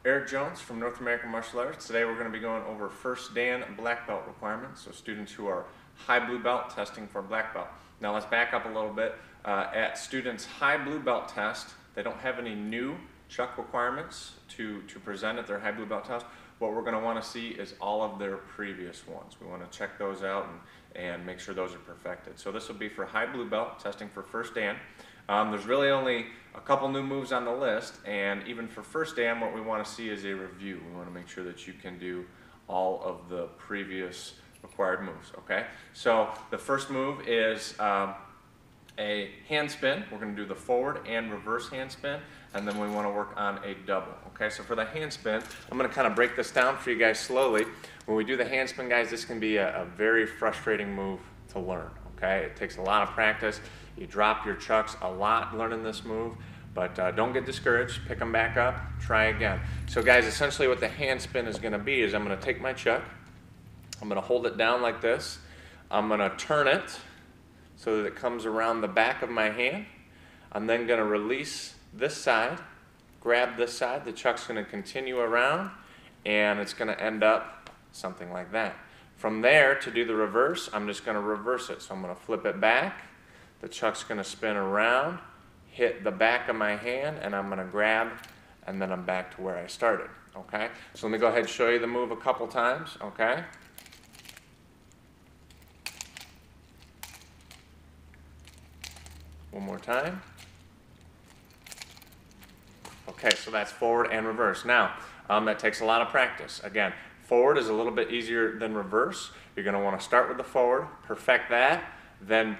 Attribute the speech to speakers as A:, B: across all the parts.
A: Eric Jones from North American Martial Arts. Today we're going to be going over first Dan black belt requirements, so students who are high blue belt testing for black belt. Now let's back up a little bit. At students' high blue belt test, they don't have any new chuck requirements to present at their high blue belt test. What we're going to want to see is all of their previous ones. We want to check those out and make sure those are perfected. So this will be for high blue belt, testing for first Dan. There's really only a couple new moves on the list, and even for first Dan, what we want to see is a review. We want to make sure that you can do all of the previous required moves, okay? So the first move is a hand spin. We're going to do the forward and reverse hand spin, and then we want to work on a double, okay? So for the hand spin, I'm going to kind of break this down for you guys slowly. When we do the hand spin, guys, this can be a very frustrating move to learn, okay? It takes a lot of practice. You drop your chucks a lot learning this move, but don't get discouraged. Pick them back up, try again. So guys, essentially what the hand spin is going to be is I'm going to take my chuck, I'm going to hold it down like this, I'm going to turn it so that it comes around the back of my hand. I'm then going to release this side, grab this side, the chuck's going to continue around, and it's going to end up something like that. From there, to do the reverse, I'm just going to reverse it. So I'm going to flip it back, the chuck's going to spin around, hit the back of my hand, and I'm going to grab, and then I'm back to where I started, okay? So let me go ahead and show you the move a couple times, okay? One more time. Okay, so that's forward and reverse. Now, that takes a lot of practice. Again, forward is a little bit easier than reverse. You're going to want to start with the forward, perfect that, then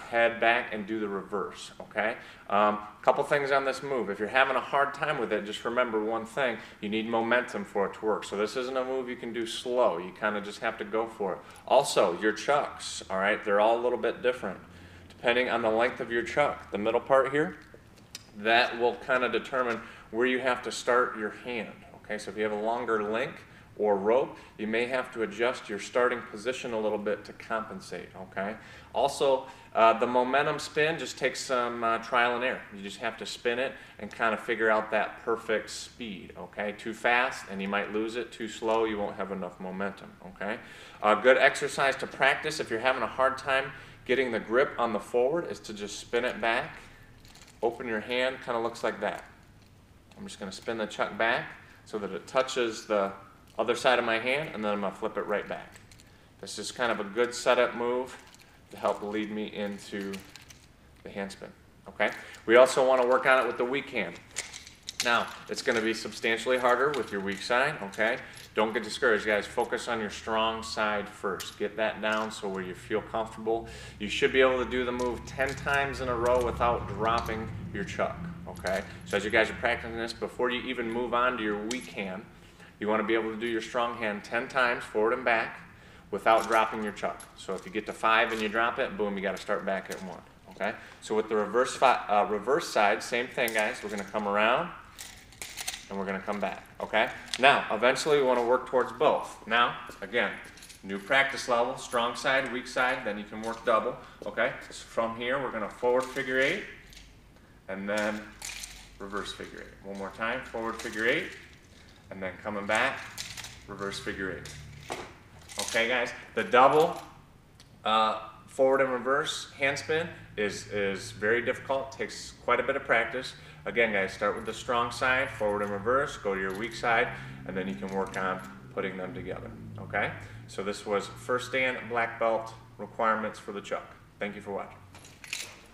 A: head back and do the reverse, okay? Couple things on this move. If you're having a hard time with it, just remember one thing. You need momentum for it to work. So this isn't a move you can do slow. You kind of just have to go for it. Also, your chucks, all right, they're all a little bit different. Depending on the length of your chuck, the middle part here, that will kind of determine where you have to start your hand, okay? So if you have a longer link or rope, you may have to adjust your starting position a little bit to compensate, okay? Also, the momentum spin just takes some trial and error. You just have to spin it and kind of figure out that perfect speed, okay? Too fast and you might lose it. Too slow, you won't have enough momentum, okay? Good exercise to practice if you're having a hard time getting the grip on the forward is to just spin it back, open your hand, kind of looks like that. I'm just going to spin the chuck back so that it touches the other side of my hand, and then I'm going to flip it right back. This is kind of a good setup move to help lead me into the hand spin, okay? We also want to work on it with the weak hand. Now, it's going to be substantially harder with your weak side, okay? Don't get discouraged, guys. Focus on your strong side first. Get that down so where you feel comfortable. You should be able to do the move 10 times in a row without dropping your chuck, okay? So as you guys are practicing this, before you even move on to your weak hand, you want to be able to do your strong hand 10 times forward and back without dropping your chuck. So if you get to 5 and you drop it, boom, you got to start back at 1, okay? So with the reverse side, same thing, guys. We're going to come around, and we're going to come back, okay? Now, eventually we want to work towards both. Now, again, new practice level, strong side, weak side, then you can work double, okay? So from here, we're going to forward figure 8, and then reverse figure 8. One more time, forward figure 8, and then coming back, reverse figure 8. Okay, guys? The double forward and reverse hand spin is very difficult, takes quite a bit of practice. Again, guys, start with the strong side, forward and reverse, go to your weak side, and then you can work on putting them together, okay? So this was first Dan black belt requirements for the chuck. Thank you for watching.